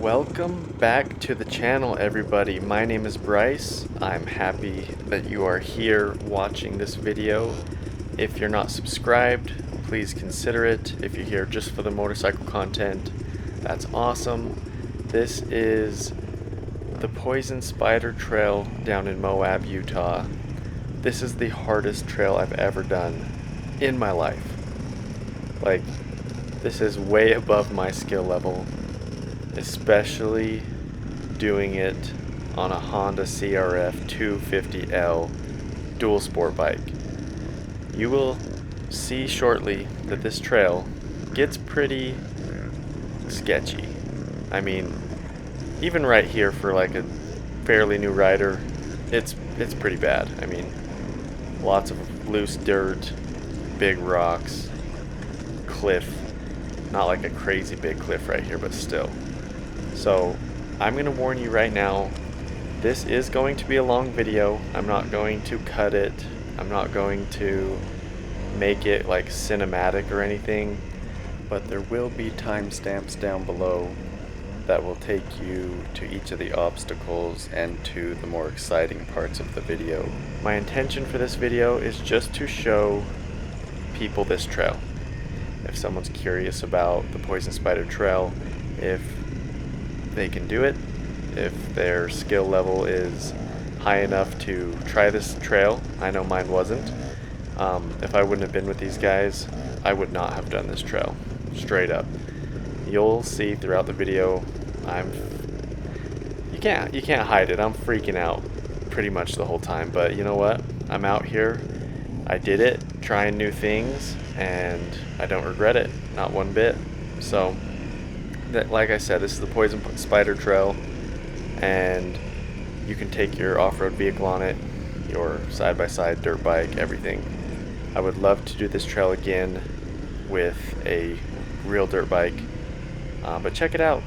Welcome back to the channel, everybody. My name is Bryce. I'm happy that you are here watching this video. If you're not subscribed, please consider it. If you're here just for the motorcycle content, that's awesome. This is the Poison Spider Trail down in Moab, Utah. This is the hardest trail I've ever done in my life. Like, this is way above my skill level, especially doing it on a Honda CRF 250L dual sport bike. You will see shortly that this trail gets pretty sketchy. I mean, even right here for like a fairly new rider, it's pretty bad. I mean, lots of loose dirt, big rocks, cliff. Not like a crazy big cliff right here, but still. So I'm going to warn you right now, this is going to be a long video. I'm not going to cut it. I'm not going to make it like cinematic or anything, but there will be timestamps down below that will take you to each of the obstacles and to the more exciting parts of the video. My intention for this video is just to show people this trail. If someone's curious about the Poison Spider Trail, if they can do it, if their skill level is high enough to try this trail. I know mine wasn't. If I wouldn't have been with these guys, I would not have done this trail. Straight up. You'll see throughout the video, you can't hide it. I'm freaking out pretty much the whole time, but you know what? I'm out here. I did it, trying new things, and I don't regret it, not one bit. So, like I said, this is the Poison Spider Trail, and you can take your off-road vehicle on it, your side-by-side dirt bike, everything. I would love to do this trail again with a real dirt bike, but check it out.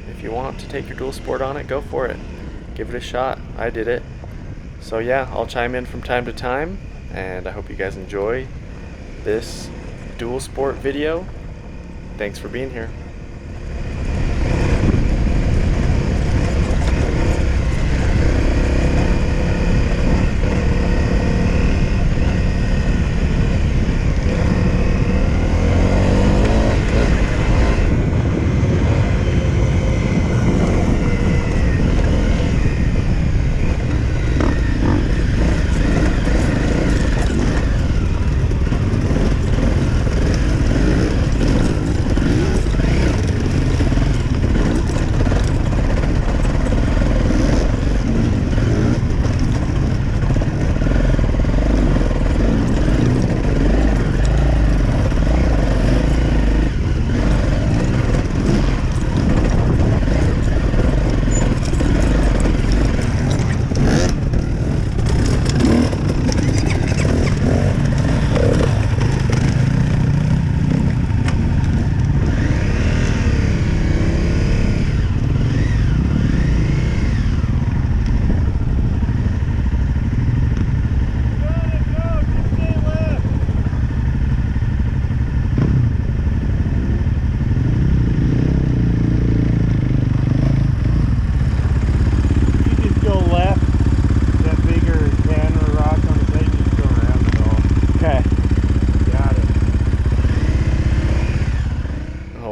If you want to take your dual sport on it, go for it. Give it a shot. I did it. So yeah, I'll chime in from time to time, and I hope you guys enjoy this dual sport video. Thanks for being here.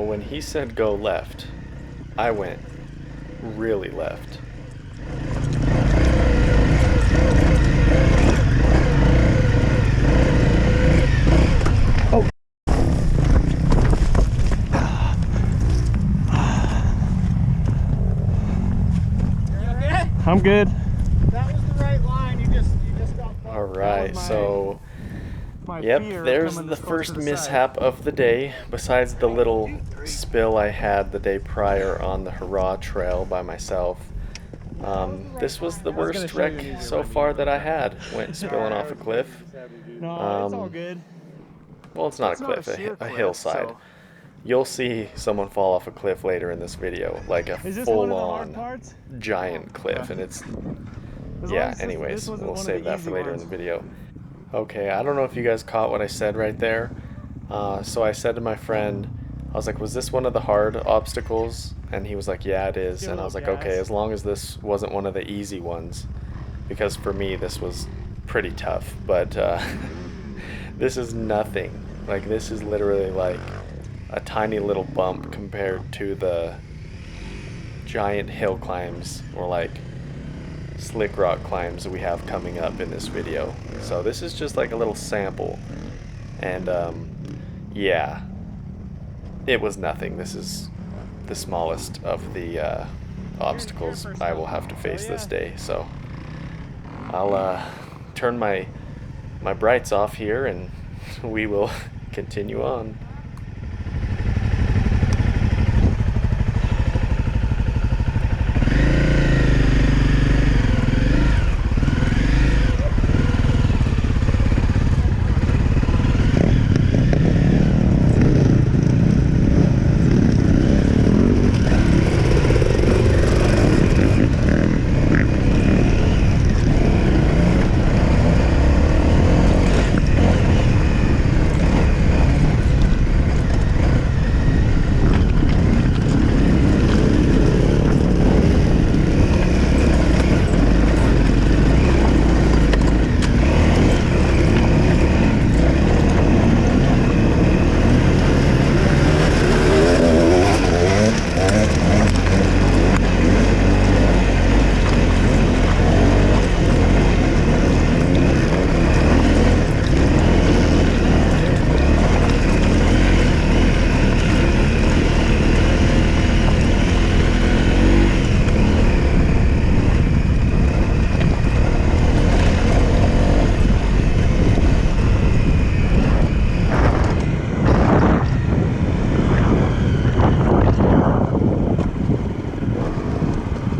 When he said go left, I went really left. Oh. I'm good. That was the right line. You just got. All right, so yep, there's the first mishap of the day, besides the little spill I had the day prior on the Hurrah Trail by myself. This was the worst wreck so far that I had. Went spilling off a cliff. No, it's all good. Well, it's not a cliff, a hillside. You'll see someone fall off a cliff later in this video, like a full-on giant cliff, and it's... Yeah, anyways, we'll save that for later in the video. Okay, I don't know if you guys caught what I said right there. So I said to my friend, I was like, was this one of the hard obstacles? And he was like, yeah, it is. Give it And a I was like, little okay, gas. as long as this wasn't one of the easy ones, because for me this was pretty tough. But this is nothing. Like, this is literally like a tiny little bump compared to the giant hill climbs or like slick rock climbs that we have coming up in this video. So this is just like a little sample. And yeah, it was nothing. This is the smallest of the obstacles I will have to face this day. So I'll turn my brights off here and we will continue on.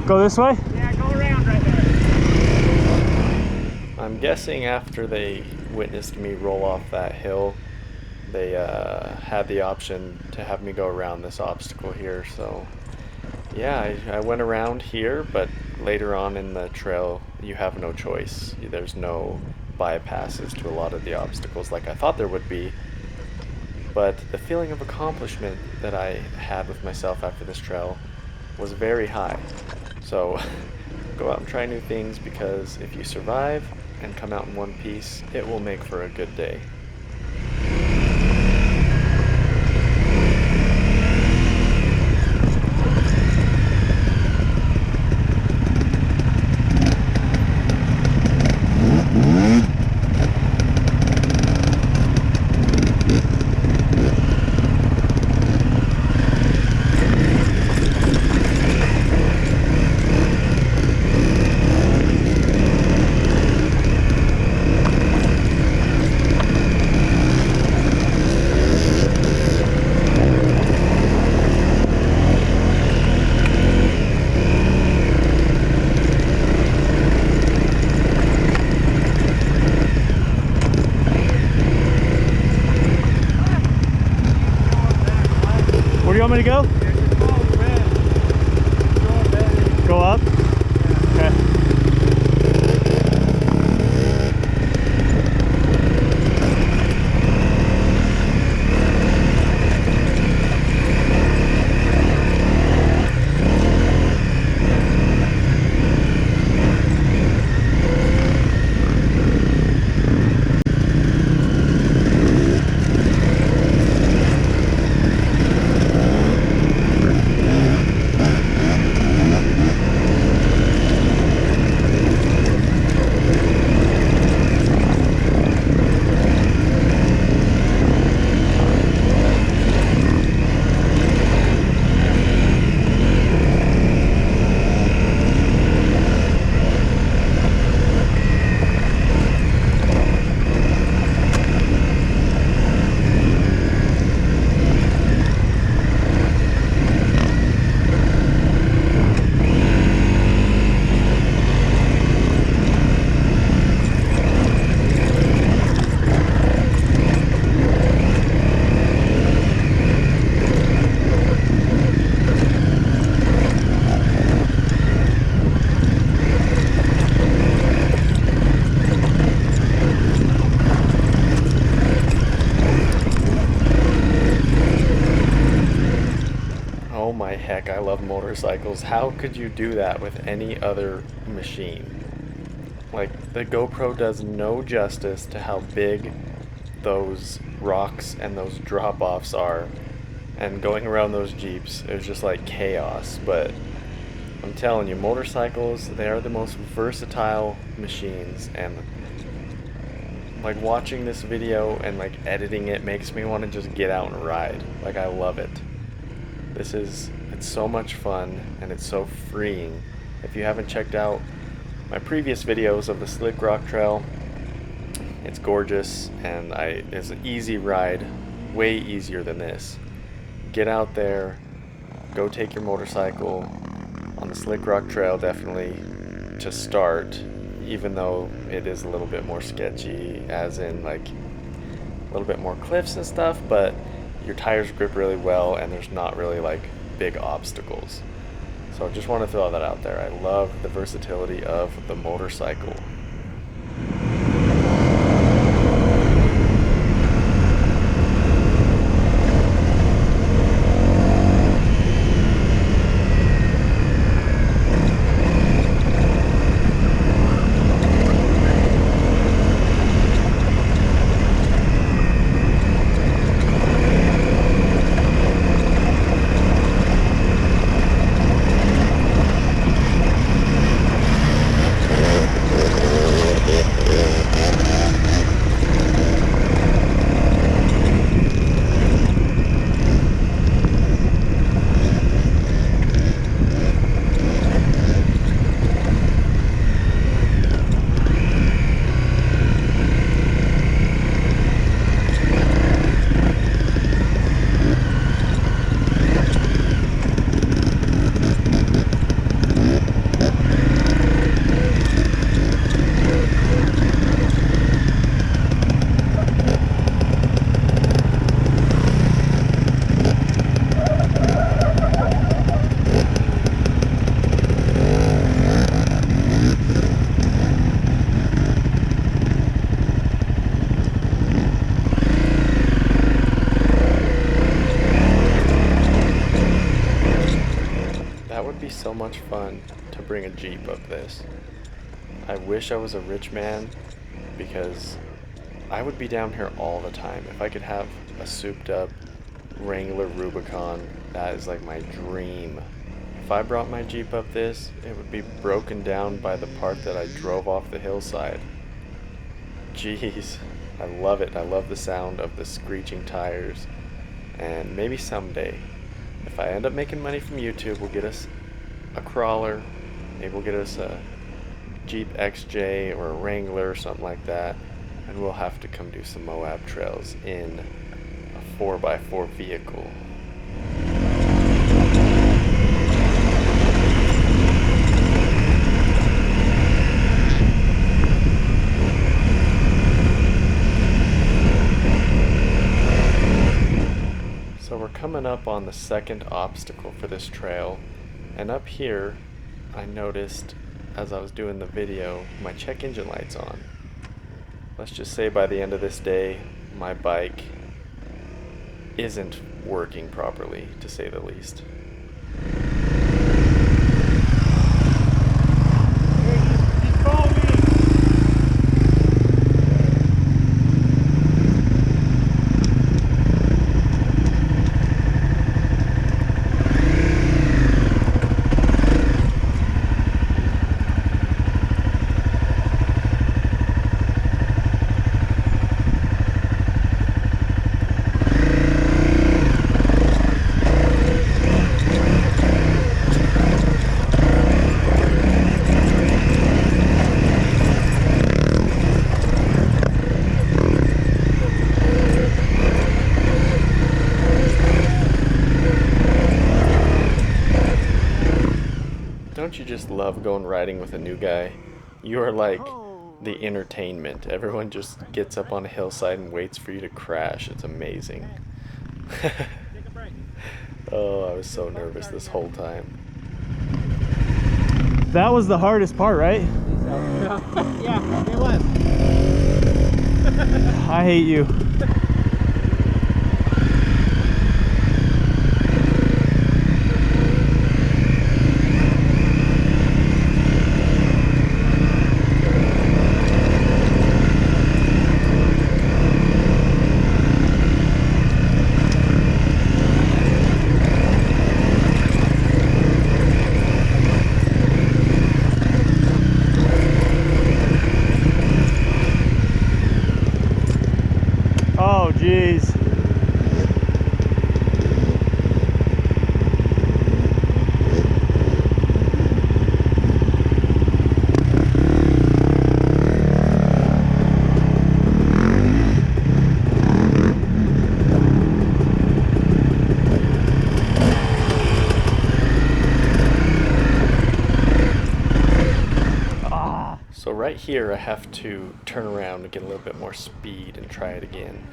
Go this way? Yeah, go around right there. I'm guessing after they witnessed me roll off that hill, they had the option to have me go around this obstacle here. So yeah, I went around here, but later on in the trail you have no choice. There's no bypasses to a lot of the obstacles like I thought there would be. But the feeling of accomplishment that I had with myself after this trail was very high. So go out and try new things, because if you survive and come out in one piece, it will make for a good day. motorcycles. How could you do that with any other machine? Like, the GoPro does no justice to how big those rocks and those drop-offs are. And going around those Jeeps, it was just like chaos. But I'm telling you, motorcycles, they are the most versatile machines. And like, watching this video and like editing it makes me want to just get out and ride. Like, I love it. It's so much fun and it's so freeing. If you haven't checked out my previous videos of the Slick Rock Trail, it's gorgeous and it's an easy ride, way easier than this. Get out there, go take your motorcycle on the Slick Rock Trail, definitely to start, even though it is a little bit more sketchy, as in like a little bit more cliffs and stuff, but your tires grip really well and there's not really like big obstacles. So I just want to throw that out there. I love the versatility of the motorcycle. So much fun to bring a Jeep up this. I wish I was a rich man, because I would be down here all the time. If I could have a souped up Wrangler Rubicon, that is like my dream. If I brought my Jeep up this, it would be broken down by the part that I drove off the hillside. Jeez, I love it. I love the sound of the screeching tires. And maybe someday, if I end up making money from YouTube, we'll get us a crawler, maybe we'll get us a Jeep XJ or a Wrangler or something like that, and we'll have to come do some Moab trails in a 4x4 vehicle. So we're coming up on the second obstacle for this trail. And up here, I noticed as I was doing the video, my check engine light's on. Let's just say by the end of this day, my bike isn't working properly, to say the least. Don't you just love going riding with a new guy? You are like the entertainment. Everyone just gets up on a hillside and waits for you to crash. It's amazing. Oh, I was so nervous this whole time. That was the hardest part, right? Yeah, it was. I hate you. right here I have to turn around and get a little bit more speed and try it again.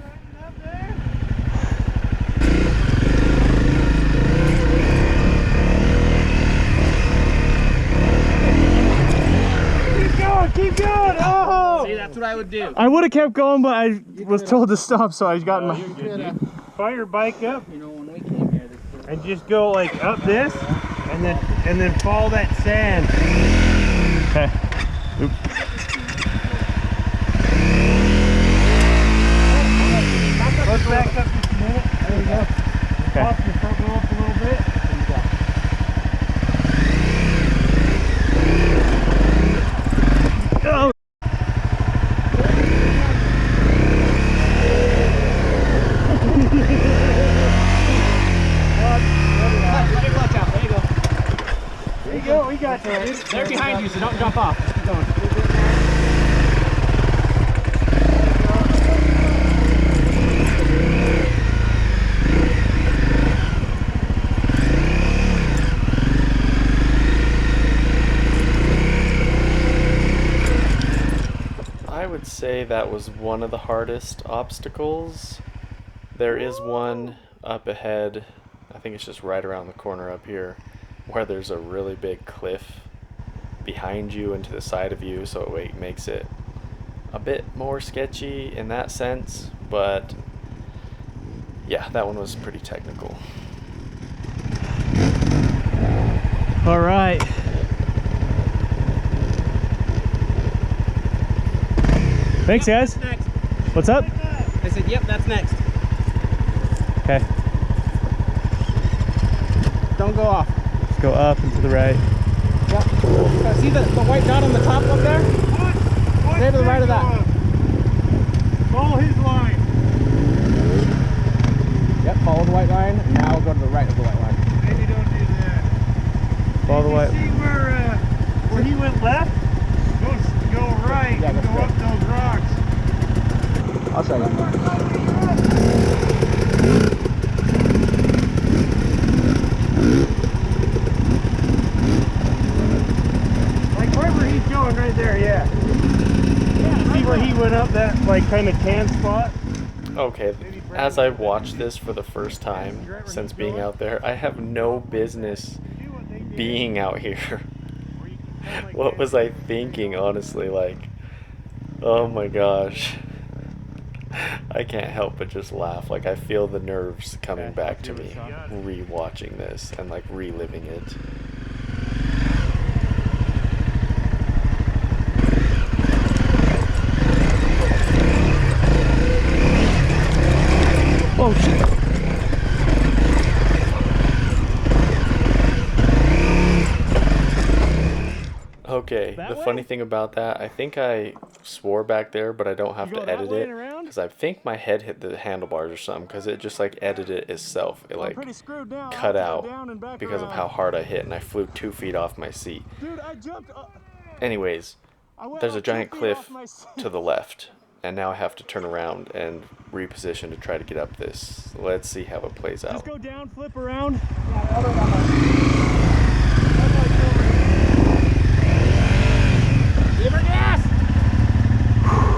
Keep going! Oh! See, that's what I would do. I would have kept going, but I was told to stop, so I got my... Fire your bike up You know, when we came here, and just go like up this and then follow that sand. Okay. Oop. Let's back up just a minute. There you go. Okay. Pop your front wheel up a little bit. Oh! let your clutch out. There you go. There you go. We got you. They're behind you, so don't jump off. Just keep going. I would say that was one of the hardest obstacles. There is one up ahead, I think it's just right around the corner up here, where there's a really big cliff behind you and to the side of you, so it makes it a bit more sketchy in that sense, but yeah, that one was pretty technical. All right. Thanks, guys. That's next. What's up? I said, yep, that's next. Okay. Don't go off. Let's go up and to the right. Yep. See the white dot on the top up there? Stay to the right of that. Follow his line. Yep, follow the white line. And now go to the right of the white line. Maybe don't do that. Follow the You white. see where he went left? Go right. Yeah, And that's go good. up those rocks. I'll show you. Like right where he's going, right there. Yeah. See where he went up that like kind of tan spot? Okay, as I watched this for the first time since being out there, I have no business being out here. What was I thinking, honestly? Like, oh my gosh. I can't help but just laugh. Like, I feel the nerves coming back to me re-watching this and like reliving it. Oh shit. Okay, the funny thing about that, I think I swore back there, but I don't have to edit it because I think my head hit the handlebars or something, because it just like edited itself. It like cut out because of how hard I hit, and I flew 2 feet off my seat. Dude, I jumped up. Anyways, there's a giant cliff to the left, and now I have to turn around and reposition to try to get up this. Let's see how it plays out. Just go down, flip around. Give her gas!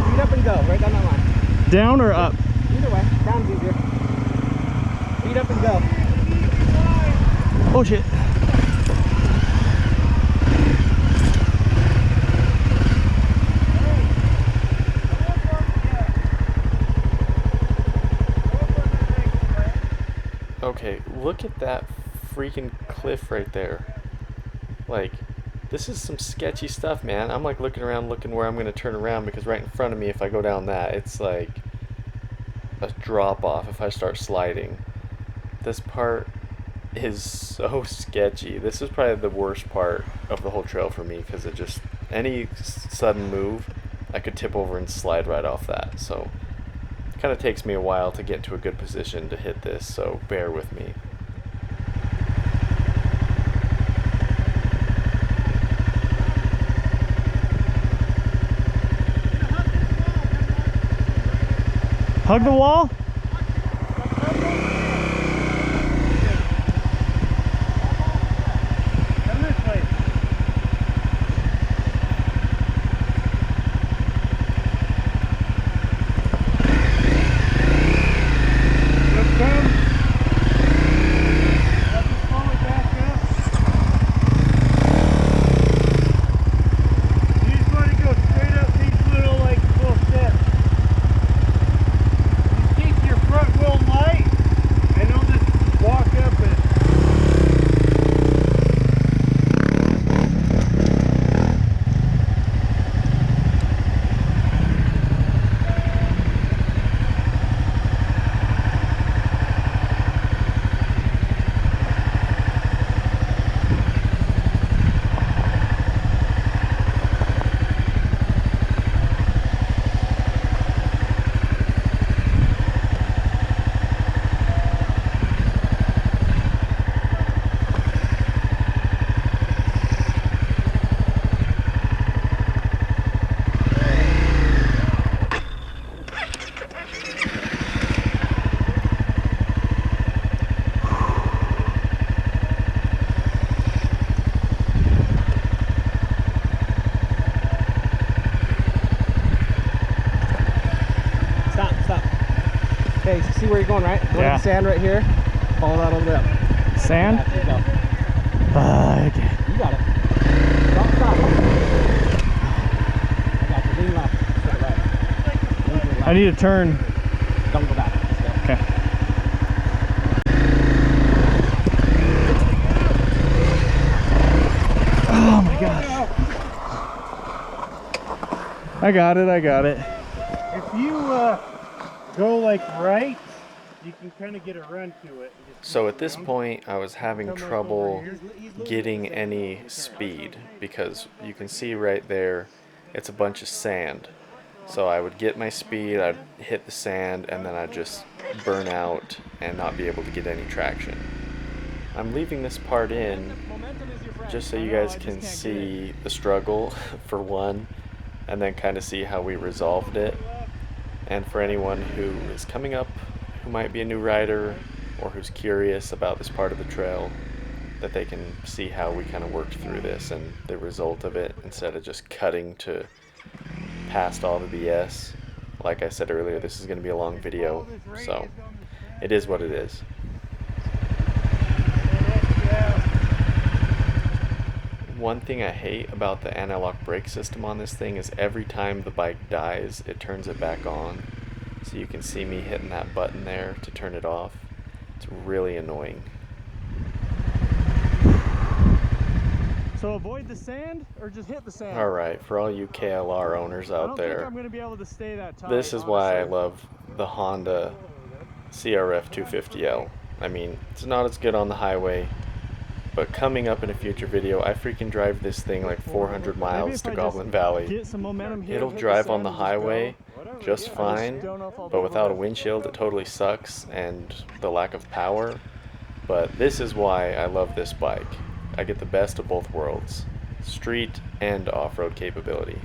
Speed up and go, right down that line. Down or up? Either way, down's easier. Speed up and go. Oh shit. Okay, look at that freaking cliff right there. Like, this is some sketchy stuff, man. I'm like looking around, looking where I'm going to turn around, because right in front of me, if I go down that, it's like a drop off if I start sliding. This part is so sketchy. This is probably the worst part of the whole trail for me, because it just, any sudden move, I could tip over and slide right off that. So it kind of takes me a while to get to a good position to hit this, so bear with me. Hug the wall. Come this way. see where you're going, right? Go to the sand right here. Follow that over there. Sand? Yeah, there you go. Okay. You got it. Don't stop. I got you. Lean left. Straight right. Lean to the left. I need to turn. Don't go back. Let's go. Okay. Oh my gosh. I got it. If you go like right, you can kind of get a run to it. So at this point, I was having trouble getting any speed because you can see right there, it's a bunch of sand. So I would get my speed, I'd hit the sand, and then I'd just burn out and not be able to get any traction. I'm leaving this part in just so you guys can see the struggle for one, and then kind of see how we resolved it. And for anyone who is coming up, who might be a new rider, or who's curious about this part of the trail, that they can see how we kind of worked through this and the result of it, instead of just cutting to past all the BS. Like I said earlier, this is going to be a long video, so it is what it is. One thing I hate about the anti-lock brake system on this thing is every time the bike dies, it turns it back on. So you can see me hitting that button there to turn it off. It's really annoying. So avoid the sand or just hit the sand? Alright, for all you KLR owners out I don't there, think I'm going to be able to stay that tight, this is why I honestly. love the Honda CRF 250L. I mean, it's not as good on the highway, but coming up in a future video, I freaking drive this thing like 400 miles to Goblin Valley. Get some momentum here, It'll hit drive sand on the and just highway go. just fine, don't know if I'll be but able without a to- windshield it totally sucks, and the lack of power. But this is why I love this bike. I get the best of both worlds, street and off-road capability.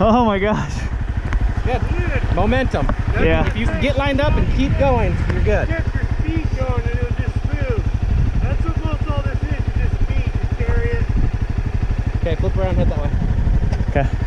Oh my gosh. Good. Momentum. Yeah. If you get lined up and keep going, you're good. Get your speed going and it'll just smooth. That's what most all this is just speed. Just carry it. Okay, flip around, head that way. Okay.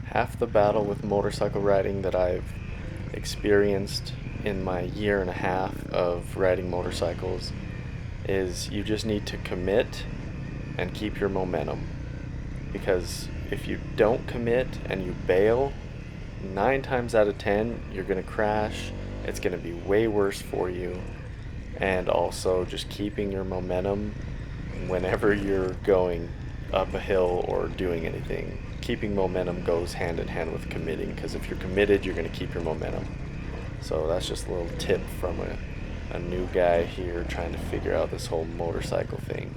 Half the battle with motorcycle riding that I've experienced in my year and a half of riding motorcycles is you just need to commit and keep your momentum. Because if you don't commit and you bail, 9 times out of 10 you're going to crash. It's going to be way worse for you. And also just keeping your momentum whenever you're going up a hill or doing anything. Keeping momentum goes hand in hand with committing, because if you're committed, you're going to keep your momentum. So that's just a little tip from a new guy here trying to figure out this whole motorcycle thing.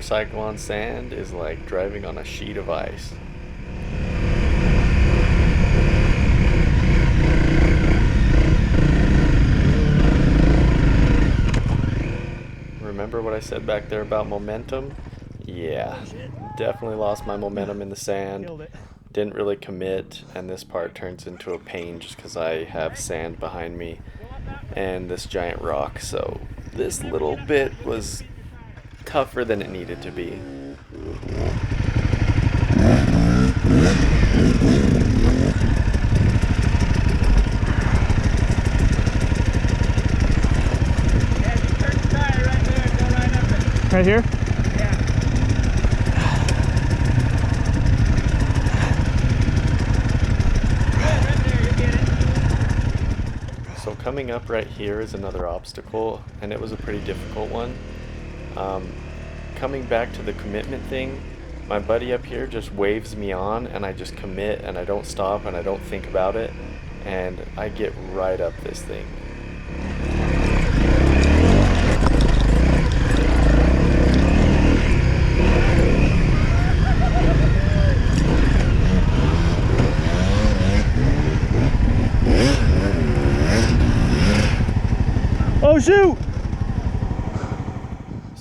motorcycle on sand is like driving on a sheet of ice. Remember what I said back there about momentum? Yeah, definitely lost my momentum in the sand. Didn't really commit, and this part turns into a pain just because I have sand behind me and this giant rock. So this little bit was tougher than it needed to be. Right here? So coming up right here is another obstacle, and it was a pretty difficult one. Coming back to the commitment thing, my buddy up here just waves me on, and I just commit, and I don't stop, and I don't think about it, and I get right up this thing. Oh shoot!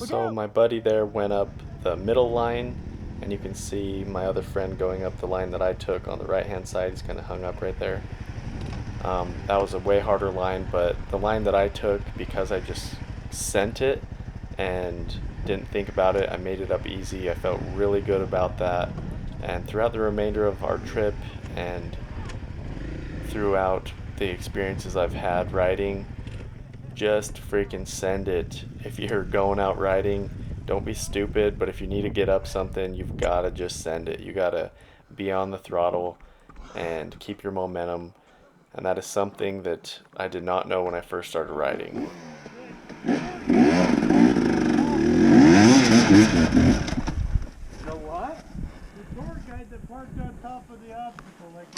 So my buddy there went up the middle line, and you can see my other friend going up the line that I took on the right hand side. He's kind of hung up right there. That was a way harder line, but the line that I took, because I just sent it and didn't think about it, I made it up easy. I felt really good about that, and throughout the remainder of our trip and throughout the experiences I've had riding, just freaking send it. If you're going out riding, don't be stupid, but if you need to get up something, you've got to just send it. You got to be on the throttle and keep your momentum, and that is something that I did not know when I first started riding. You know what? The tour guide that parked on top of the obstacle, like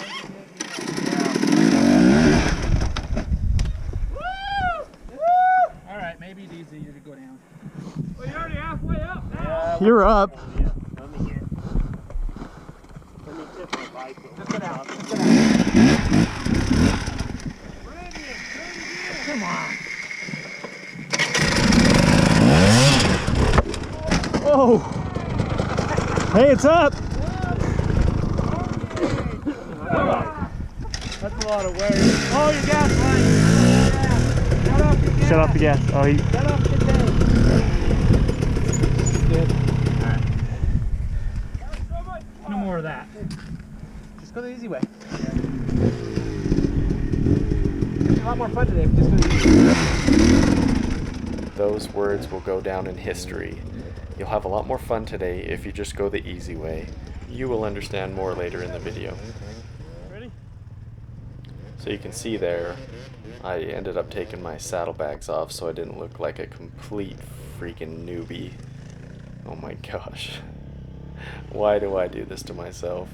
Alright, maybe it's easier to go down. well, you're already halfway up now. You're up. Yeah, let me get. Let me tip my bike over. Just get out. Just get out. Brandon, Come on. Oh! Hey, it's up! that's a lot of weight. Oh, your gas line. Shut off the gas. Oh, he... Shut off the tank. Good. Alright. No more of that. Just go the easy way. It's a lot more fun today if you just go the easy way. Those words will go down in history. You'll have a lot more fun today if you just go the easy way. You will understand more later in the video. Ready? So you can see there, I ended up taking my saddlebags off so I didn't look like a complete freaking newbie. Oh my gosh. Why do I do this to myself?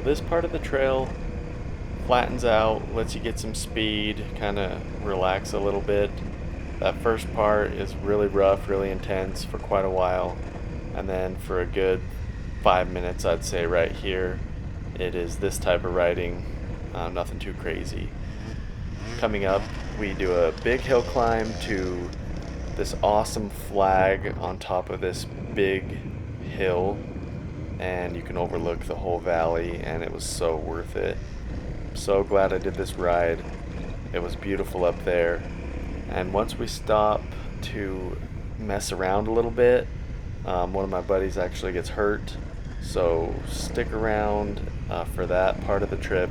this part of the trail flattens out, lets you get some speed, kind of relax a little bit. That first part is really rough, really intense for quite a while, and then for a good 5 minutes, I'd say right here, it is this type of riding, nothing too crazy. Coming up, we do a big hill climb to this awesome flag on top of this big hill, and you can overlook the whole valley, and it was so worth it. I'm so glad I did this ride. It was beautiful up there. And once we stop to mess around a little bit, one of my buddies actually gets hurt, so stick around for that part of the trip.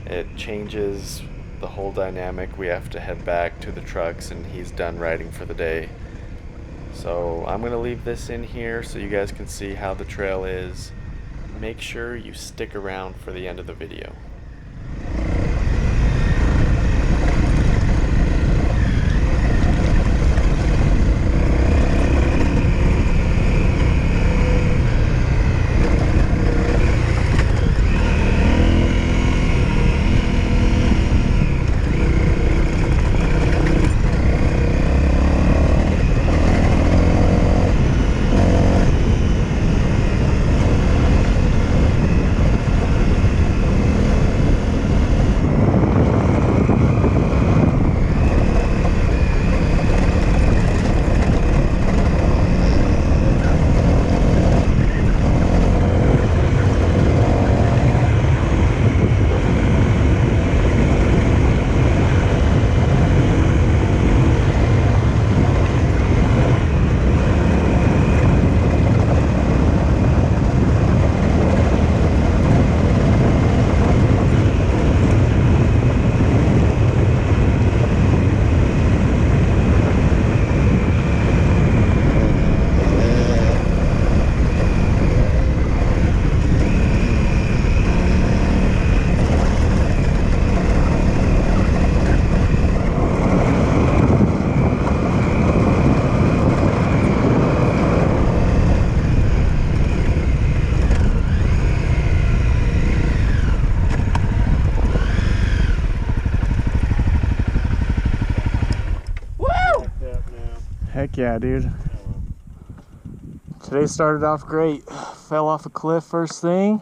It changes the whole dynamic. We have to head back to the trucks and he's done riding for the day. So I'm going to leave this in here so you guys can see how the trail is. Make sure you stick around for the end of the video. Heck yeah, dude. Today started off great. Fell off a cliff first thing.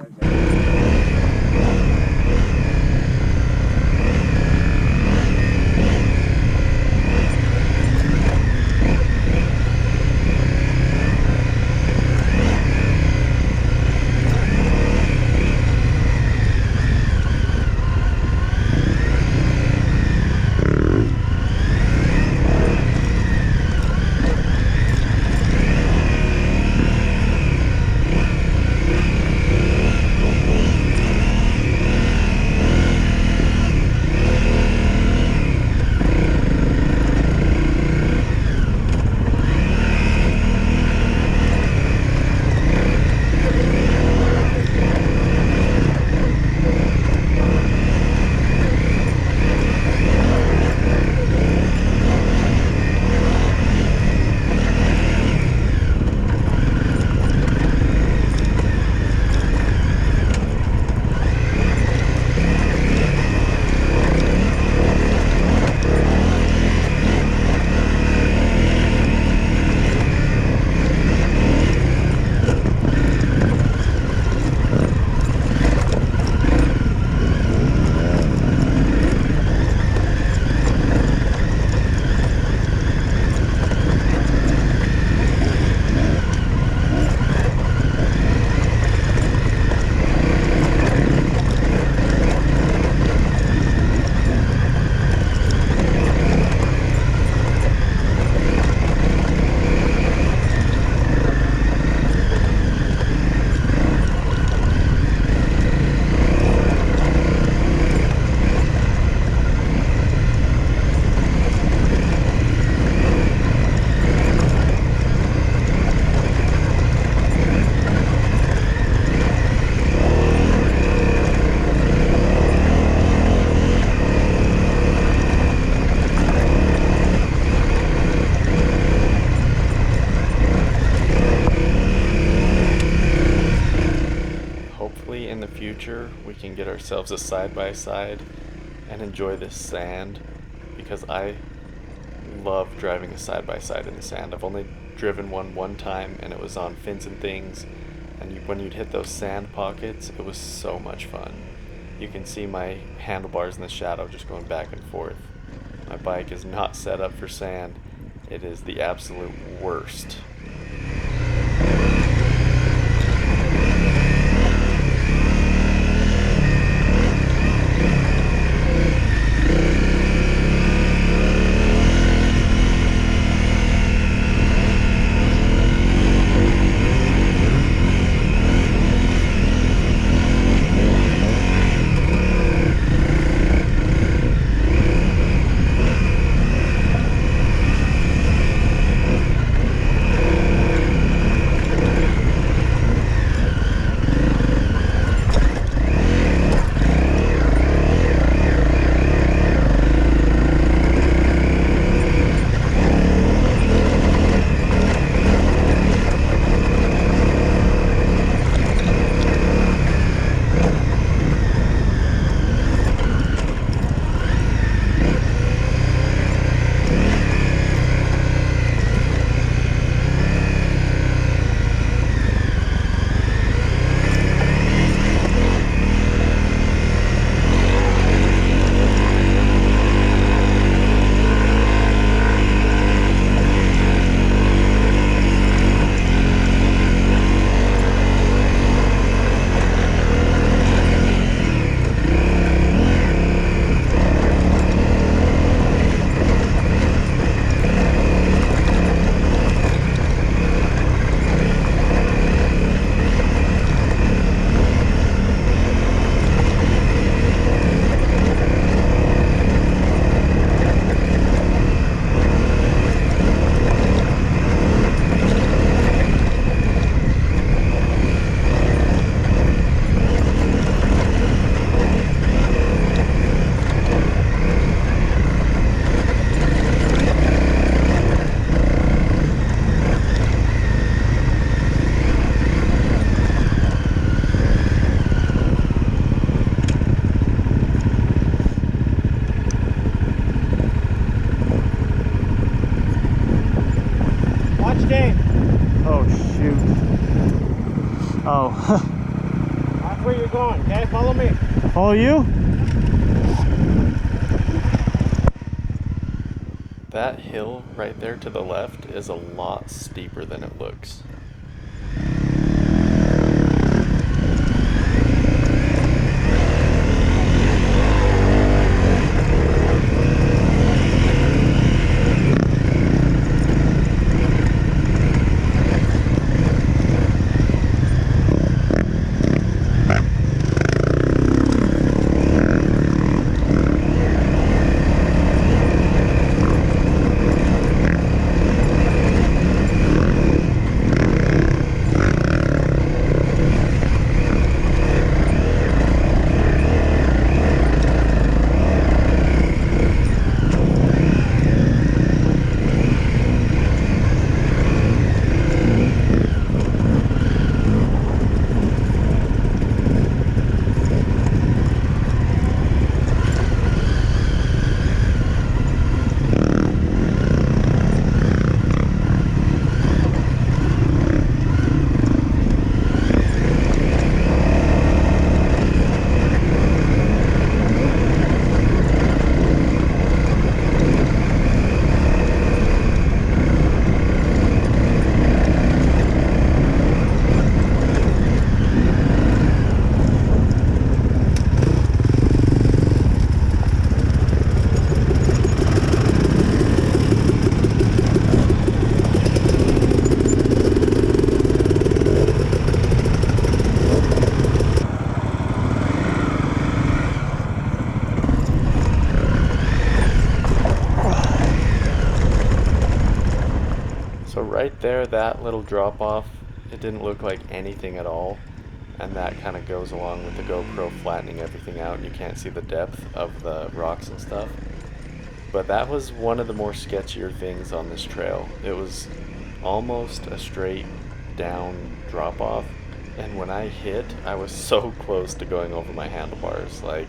future we can get ourselves a side-by-side and enjoy this sand, because I love driving a side-by-side in the sand. I've only driven one time, and it was on fins and things, and when you'd hit those sand pockets, it was so much fun. You can see my handlebars in the shadow just going back and forth. My bike is not set up for sand. It is the absolute worst. Oh. That's where you're going, okay? Follow me. Follow you? That hill right there to the left is a lot steeper than it looks. So right there, that little drop off, it didn't look like anything at all, and that kind of goes along with the GoPro flattening everything out and you can't see the depth of the rocks and stuff. But that was one of the more sketchier things on this trail. It was almost a straight down drop off, And when I hit, I was so close to going over my handlebars. Like,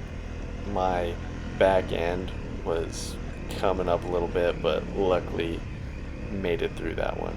my back end was coming up a little bit, but luckily made it through that one.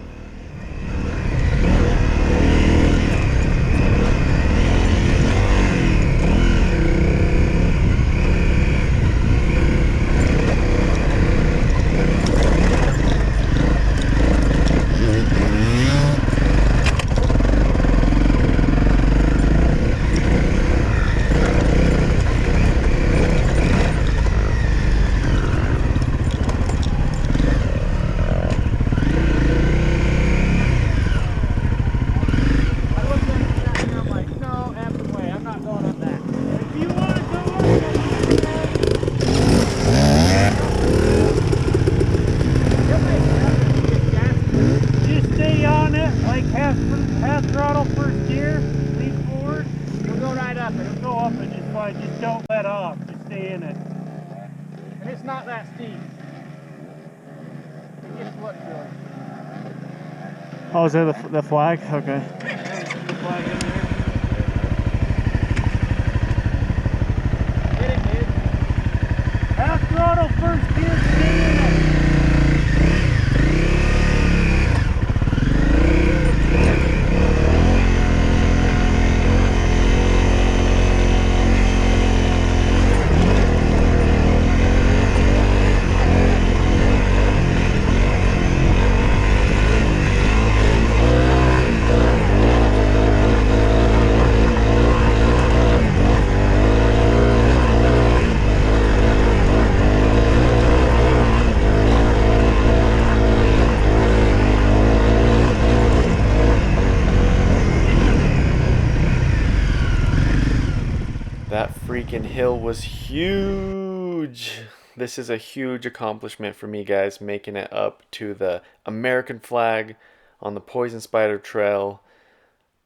Half throttle first gear, lean forward. We'll go right up it. It'll go up and just fine. Just don't let off. Just stay in it. And it's not that steep. It just looks good. Oh, is that the flag? Okay. The flag in there. Get it, dude. Half throttle first gear, stay in it. That freaking hill was huge. This is a huge accomplishment for me, guys, making it up to the American flag on the Poison Spider Trail.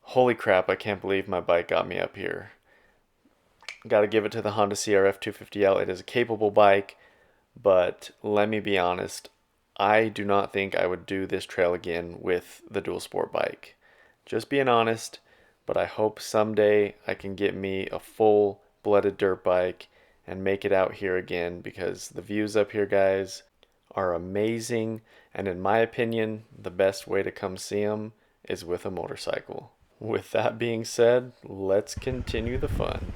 Holy crap, I can't believe my bike got me up here. Gotta give it to the Honda CRF 250L. It is a capable bike, but let me be honest, I do not think I would do this trail again with the dual sport bike. Just being honest, but I hope someday I can get me a full-blooded dirt bike and make it out here again, because the views up here, guys, are amazing, and in my opinion, the best way to come see them is with a motorcycle. With that being said, let's continue the fun.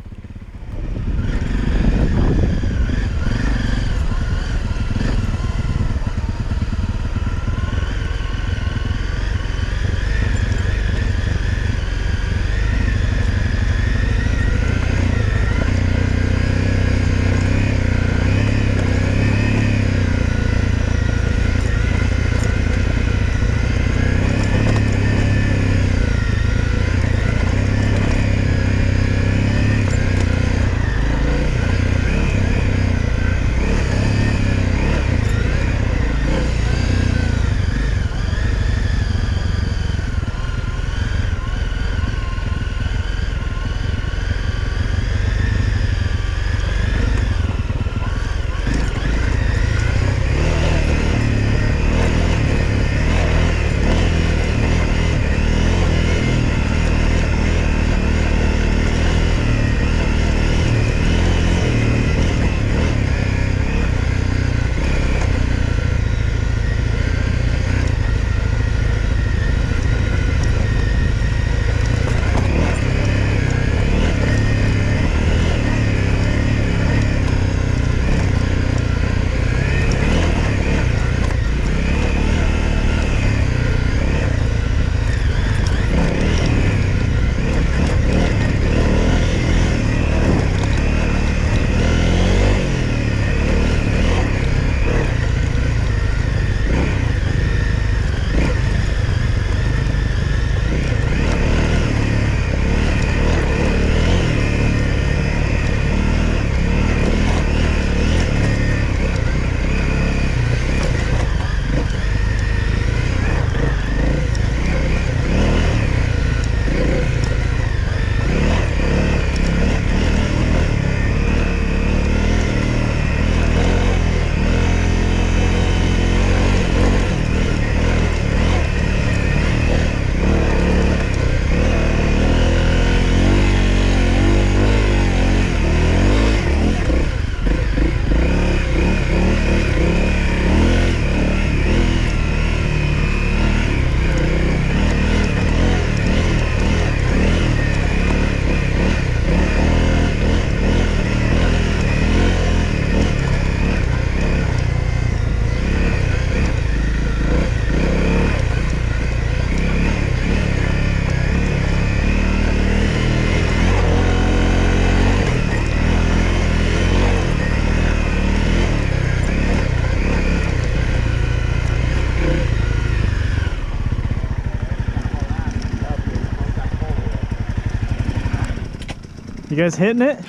You guys hitting it?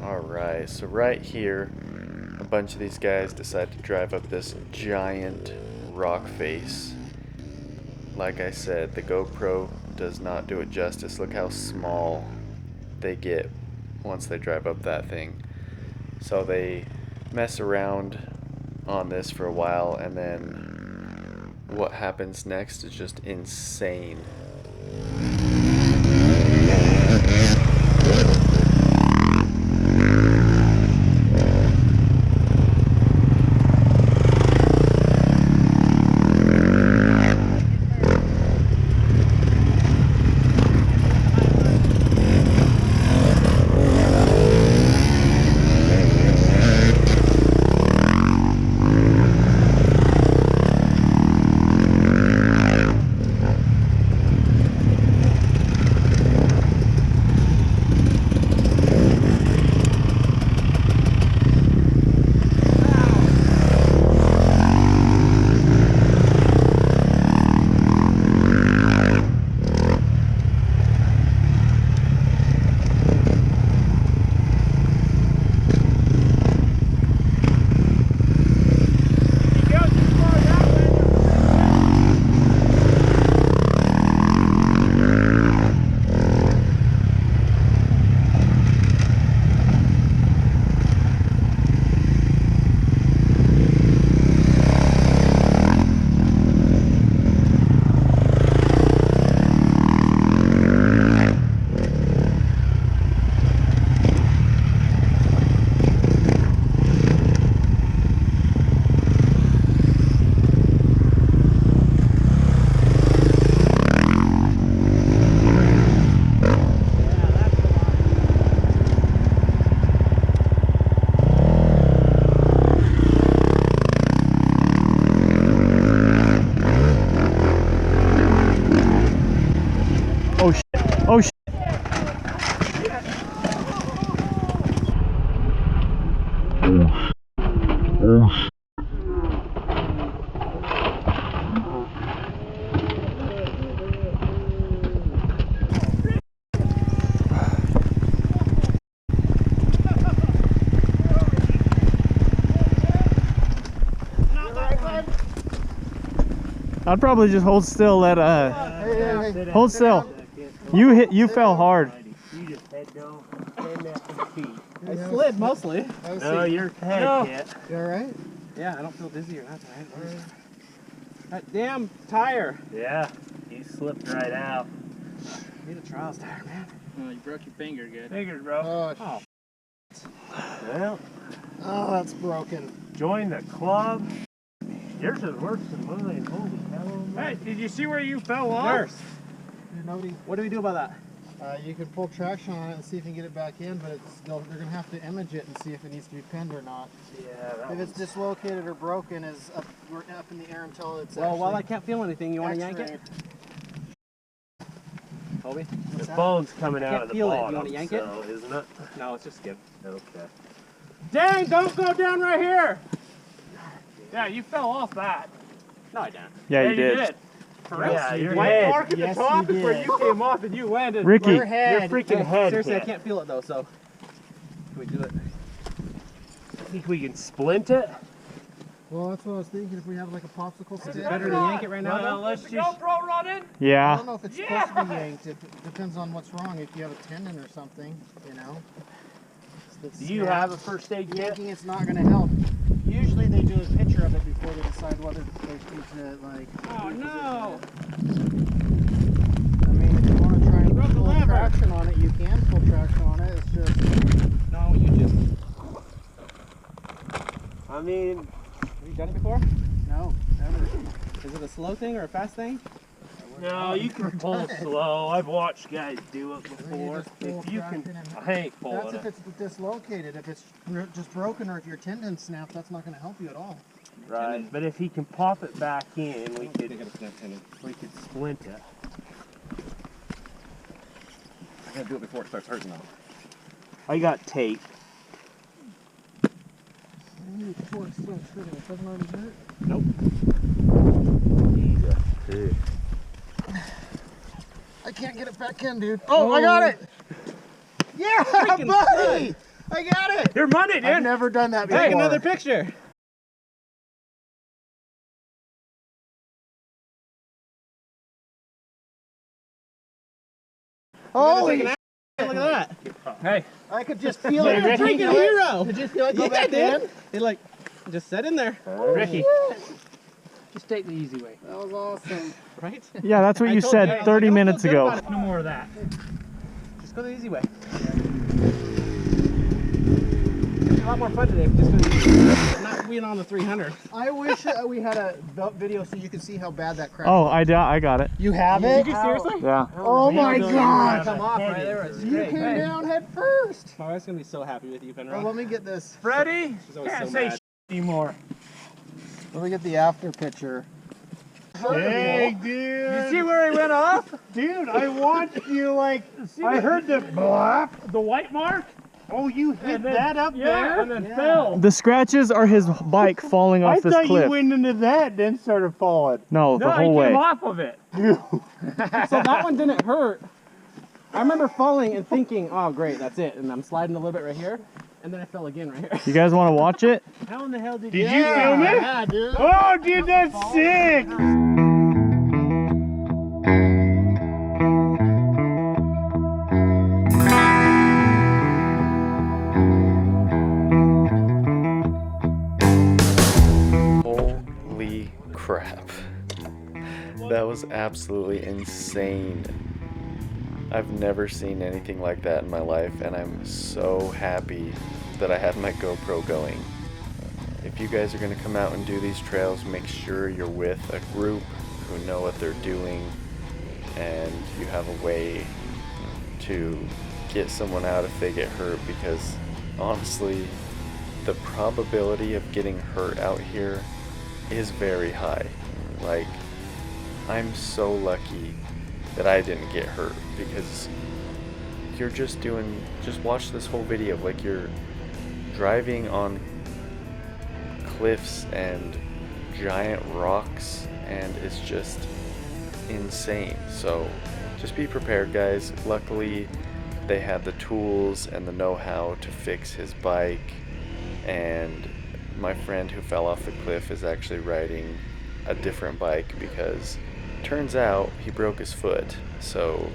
Alright, so right here, a bunch of these guys decide to drive up this giant rock face. Like I said, the GoPro does not do it justice. Look how small they get once they drive up that thing. So they mess around on this for a while, and then what happens next is just insane. Oh shit. I'd probably just hold still, hold still. You fell hard. You just head down. I slid mostly. No, your head hit. You alright? Yeah, I don't feel dizzy or nothing. Right? That damn tire. Yeah, you slipped right out. Need a trials tire, man. Oh, you broke your finger good. Fingers, bro. Oh. Well, That's broken. join the club. Yours is worse than mine. Holy cow. Hey, did you see where you fell off? Worse. Nobody. What do we do about that? You can pull traction on it and see if you can get it back in, but they're going to have to image it and see if it needs to be pinned or not. Yeah. If it's dislocated or broken, we're up in the air until it's Well, while I can't feel anything, you want to yank it? Toby? The bone's coming out of the feel it. You bottom, wanna yank it? so, isn't it? No, it's just skin. Okay. Dang, don't go down right here! Yeah, you fell off that. No, I didn't. Yeah, you did. Yeah, your White head. mark at the top is where you came off and you landed. Ricky. Your freaking head Seriously, hit. I can't feel it though, so. Can we do it? Think we can splint it? Well, that's what I was thinking. If we have like a popsicle stick. Is it better to yank it right now? Well, though? let's The just... GoPro running? I Yeah. don't know if it's supposed to be yanked. It depends on what's wrong. If you have a tendon or something, you know. Do you have a first aid kit? Yanking it's not going to help. Usually they do a picture of it before they decide whether they need to like. Oh no! I mean, if you want to try and Broke the pull lever. traction on it, you can pull traction on it. It's just. No, you just. I mean, Have you done it before? No, never. Is it a slow thing or a fast thing? no, you can pull slow. I've watched guys do it You before. just pull If you traction can, and- I ain't pulling That's if it. it's dislocated. If it's just broken or if your tendon snapped, that's not going to help you at all. Right, but if he can pop it back in, we could I splint it. gotta do it before it starts hurting though. I got tape. Before it starts hurting, it doesn't already hurt. Nope. back in, dude. Oh, I got it. Yeah, buddy. I got it. You're money, dude. I've never done that before. Take another picture. Holy Look at that. Hey, I could just feel You're it. a freaking hero. Did you feel it go Yeah, back dude. in? It like just set in there. Ricky. Just take the easy way. That was awesome. Right? Yeah, that's what you told said you, I was 30 like, I don't minutes feel good ago. about it. No more of that. Just go the easy way. It's a lot more fun today. Just go the easy way. Not being on the 300. I wish we had a video so you could see how bad that crash. Oh, I got it. You have it? Did you seriously? Yeah. Oh my God! Come off right there. It's You great. came Hey. down head first. My wife's gonna be so happy with you, Well, Penrod. let me get this. Freddie, She's always can't so say mad. anymore. Let me get the after picture. Hey, dude. You see where he went off? Dude, I want you like. I heard the blap. The white mark? Oh, you hit And then- that up yeah, there? and then fell. The scratches are his bike falling I off this thought cliff. you went into that, then started falling. No, the No, whole he way. came off of it. So that one didn't hurt. I remember falling and thinking, oh great, that's it. And I'm sliding a little bit right here. And then I fell again right here. You guys want to watch it? How in the hell did Did you film it? Yeah, dude. Oh, dude, that's sick. Holy crap. That was absolutely insane. I've never seen anything like that in my life, and I'm so happy that I had my GoPro going. If you guys are going to come out and do these trails, make sure you're with a group who know what they're doing and you have a way to get someone out if they get hurt, because honestly, the probability of getting hurt out here is very high. Like, I'm so lucky that I didn't get hurt, because you're just watch this whole video, like you're driving on cliffs and giant rocks, and it's just insane. So just be prepared, guys. Luckily they had the tools and the know-how to fix his bike, and my friend who fell off the cliff is actually riding a different bike because turns out he broke his foot. So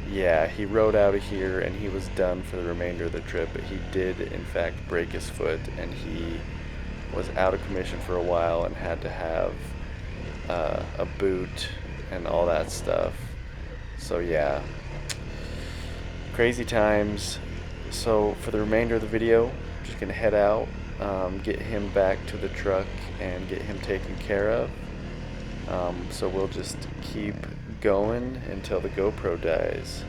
yeah, he rode out of here and he was done for the remainder of the trip, but he did in fact break his foot, and he was out of commission for a while and had to have a boot and all that stuff. So yeah, crazy times. So for the remainder of the video, I'm just gonna head out, get him back to the truck and get him taken care of. So we'll just keep going until the GoPro dies.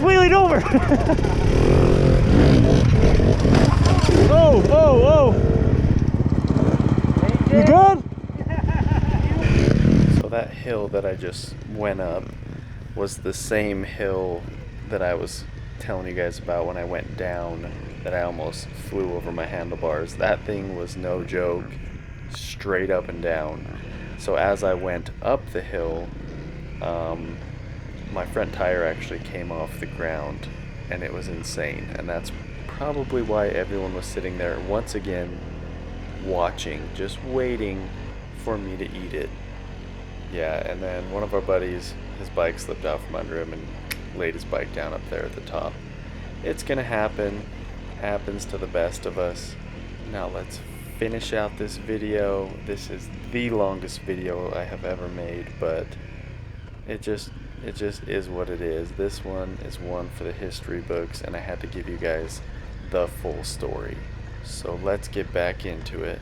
wheeling over. Oh, oh, oh. You good? So that hill that I just went up was the same hill that I was telling you guys about when I went down, that I almost flew over my handlebars. That thing was no joke, straight up and down. So as I went up the hill, my front tire actually came off the ground, and it was insane. And that's probably why everyone was sitting there once again watching, just waiting for me to eat it. Yeah, and then one of our buddies, his bike slipped out from under him and laid his bike down up there at the top. It's gonna happen. Happens to the best of us. Now let's finish out this video. This is the longest video I have ever made, but it just is what it is. This one is one for the history books, and I had to give you guys the full story. So let's get back into it.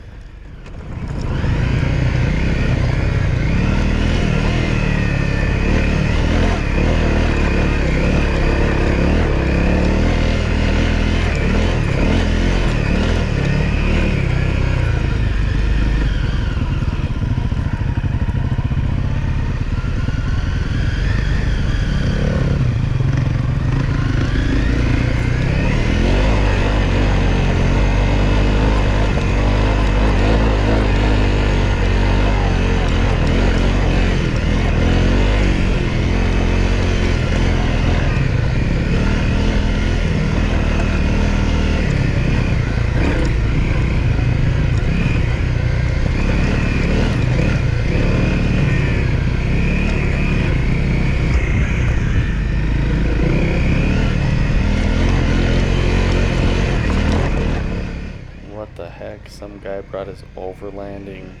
Some guy brought his overlanding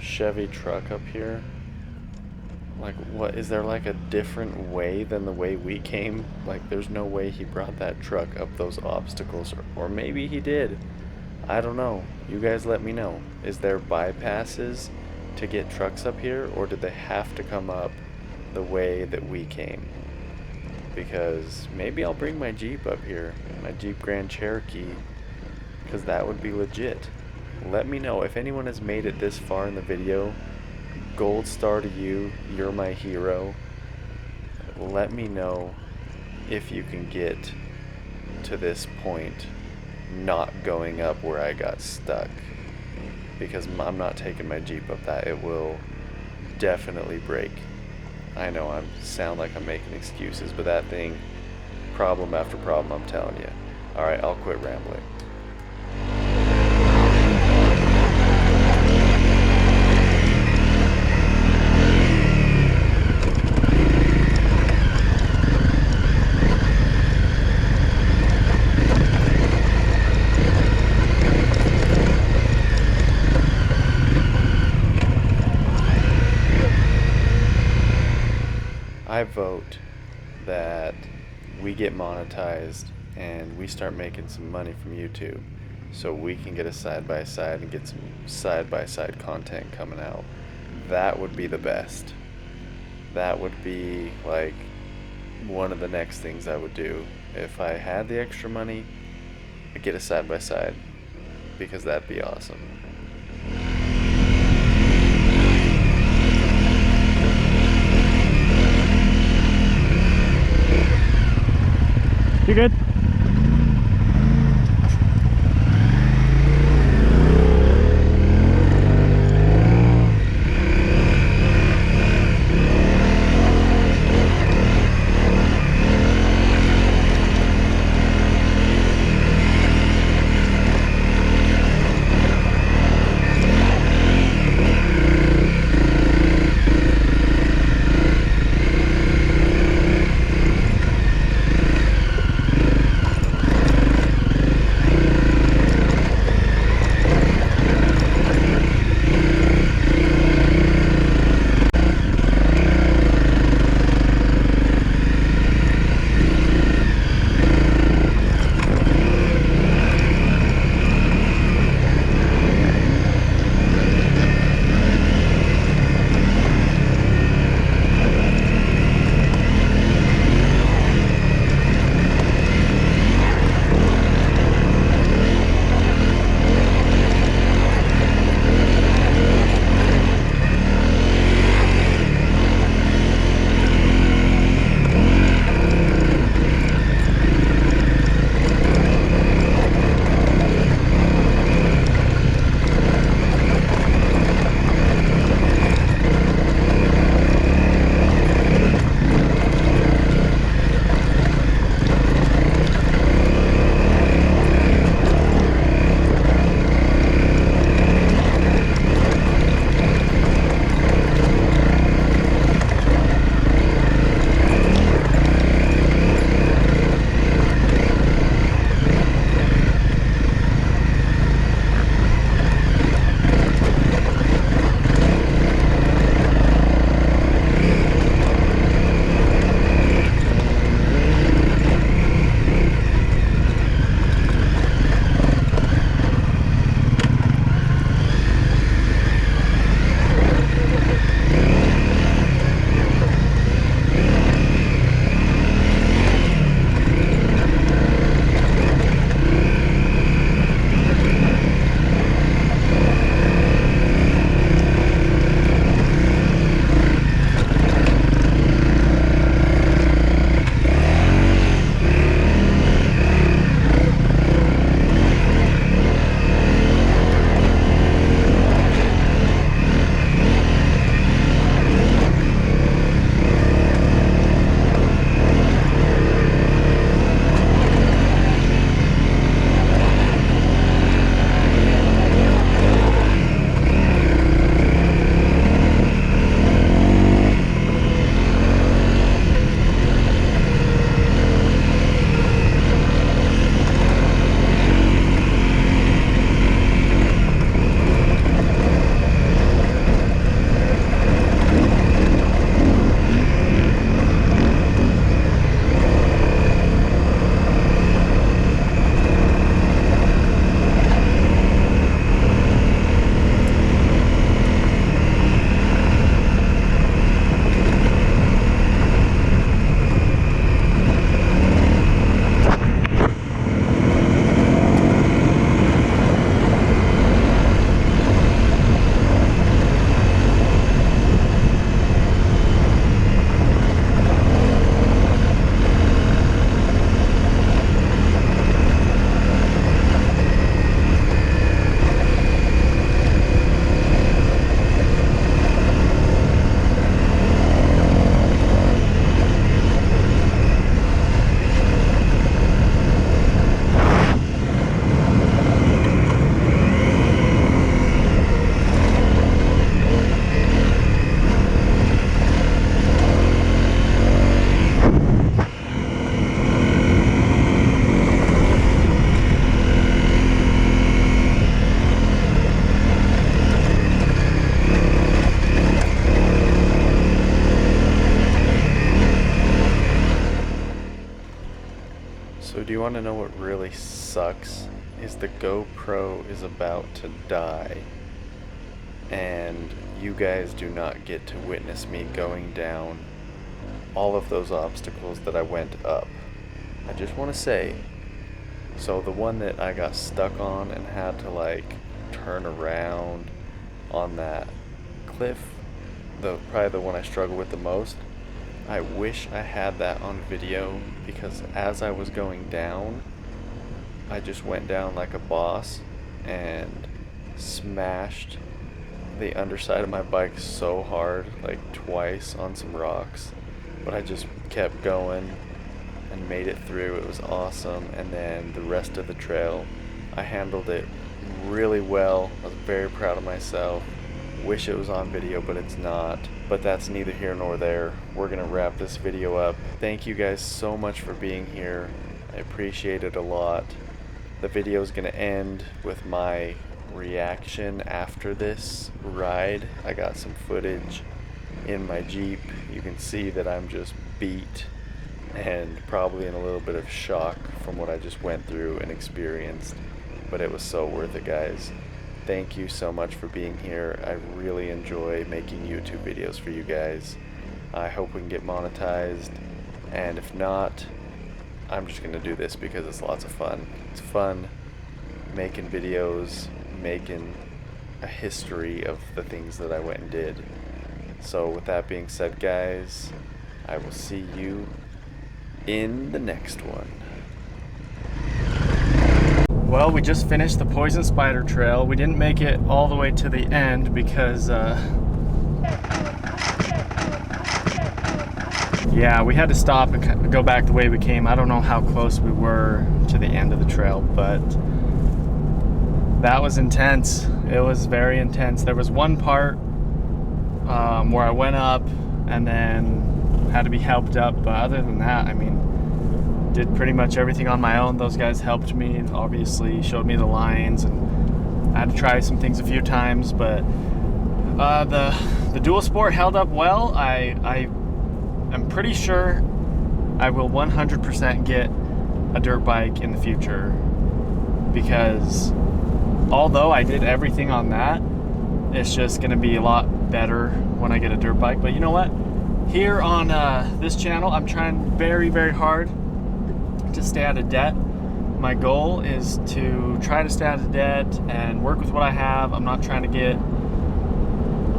Chevy truck up here. Like, what, is there like a different way than the way we came? Like, there's no way he brought that truck up those obstacles, or maybe he did. I don't know. You guys let me know. Is there bypasses to get trucks up here, or did they have to come up the way that we came? Because maybe I'll bring my Jeep up here, my Jeep Grand Cherokee, because that would be legit. Let me know if anyone has made it this far in the video. Gold star to you, you're my hero. Let me know if you can get to this point not going up where I got stuck, because I'm not taking my Jeep up that. It will definitely break. I know I sound like I'm making excuses, but that thing, problem after problem, I'm telling you. Alright, I'll quit rambling. I vote that we get monetized and we start making some money from YouTube, so we can get a side-by-side and get some side-by-side content coming out. That would be the best. That would be like one of the next things I would do. If I had the extra money, I'd get a side-by-side, because that'd be awesome. You good? So do you want to know what really sucks? Is the GoPro is about to die, and you guys do not get to witness me going down all of those obstacles that I went up. I just want to say, so the one that I got stuck on and had to like turn around on that cliff, probably the one I struggle with the most, I wish I had that on video, because as I was going down, I just went down like a boss and smashed the underside of my bike so hard, like twice on some rocks, but I just kept going and made it through. It was awesome. And then the rest of the trail, I handled it really well. I was very proud of myself. Wish it was on video, but it's not. But that's neither here nor there. We're gonna wrap this video up. Thank you guys so much for being here. I appreciate it a lot. The video is gonna end with my reaction after this ride. I got some footage in my Jeep. You can see that I'm just beat and probably in a little bit of shock from what I just went through and experienced, but it was so worth it, guys. Thank you so much for being here. I really enjoy making YouTube videos for you guys. I hope we can get monetized, and if not, I'm just gonna do this because it's lots of fun. It's fun making videos, making a history of the things that I went and did. So with that being said, guys, I will see you in the next one. Well, we just finished the Poison Spider Trail. We didn't make it all the way to the end because yeah, we had to stop and go back the way we came. I don't know how close we were to the end of the trail, but that was intense. It was very intense. There was one part where I went up and then had to be helped up, but other than that, I mean, did pretty much everything on my own. Those guys helped me, obviously showed me the lines, and I had to try some things a few times, but the dual sport held up well. I'm pretty sure I will 100% get a dirt bike in the future, because although I did everything on that, it's just gonna be a lot better when I get a dirt bike. But you know what? Here on this channel, I'm trying very, very hard to stay out of debt. My goal is to try to stay out of debt and work with what I have. I'm not trying to get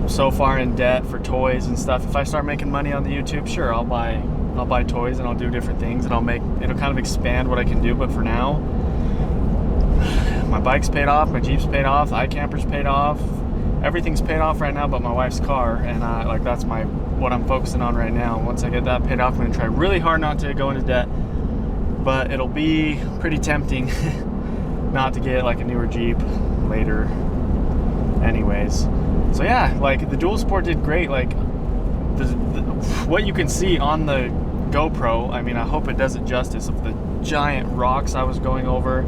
so far in debt for toys and stuff. If I start making money on the YouTube, sure, I'll buy toys and I'll do different things, and it'll kind of expand what I can do. But for now, my bike's paid off, my Jeep's paid off, the iCamper's paid off, everything's paid off right now but my wife's car, and that's what I'm focusing on right now. Once I get that paid off, I'm gonna try really hard not to go into debt, but it'll be pretty tempting not to get like a newer Jeep later anyways. So yeah, like the dual sport did great. Like what you can see on the GoPro, I mean, I hope it does it justice, of the giant rocks I was going over,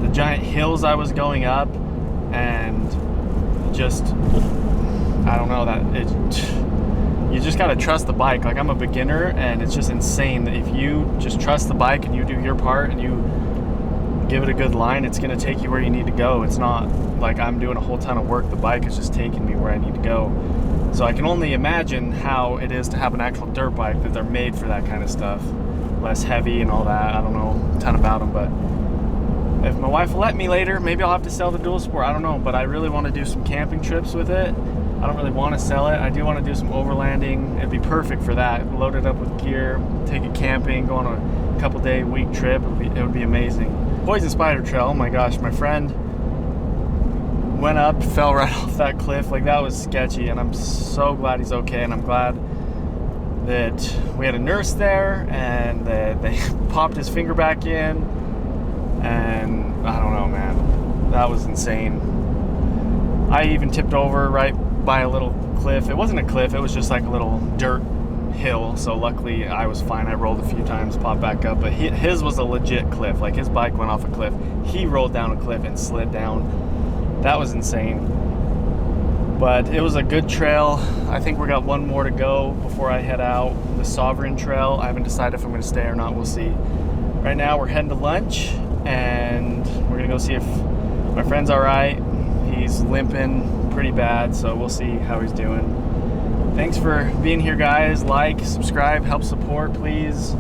the giant hills I was going up, and just, I don't know, you just gotta trust the bike. Like, I'm a beginner, and it's just insane that if you just trust the bike and you do your part and you give it a good line, it's gonna take you where you need to go. It's not like I'm doing a whole ton of work. The bike is just taking me where I need to go. So I can only imagine how it is to have an actual dirt bike, that they're made for that kind of stuff, less heavy and all that. I don't know a ton about them, but if my wife will let me later, maybe I'll have to sell the dual sport. I don't know, but I really want to do some camping trips with it. I don't really want to sell it. I do want to do some overlanding. It'd be perfect for that. Load it up with gear, take it camping, go on a couple-day week trip. It would be amazing. Poison Spider Trail, oh my gosh, my friend went up, fell right off that cliff. Like, that was sketchy, and I'm so glad he's okay, and I'm glad that we had a nurse there, and that they popped his finger back in, and I don't know, man, that was insane. I even tipped over right by a little cliff. It wasn't a cliff, it was just like a little dirt hill, so luckily I was fine. I rolled a few times, popped back up, but his was a legit cliff. Like, his bike went off a cliff, he rolled down a cliff and slid down. That was insane. But it was a good trail. I think we got one more to go before I head out. The Sovereign Trail, I haven't decided if I'm going to stay or not, we'll see. right now we're heading to lunch, and we're gonna go see if my friend's all right. He's limping pretty bad, so we'll see how he's doing. Thanks for being here, guys. Like, subscribe, help support, please.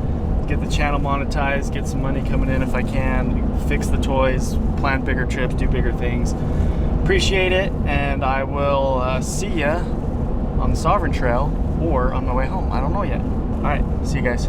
Get the channel monetized, get some money coming in if I can, fix the toys, plan bigger trips, do bigger things. Appreciate it, and I will see ya on the Sovereign Trail or on my way home. I don't know yet. All right, see you guys.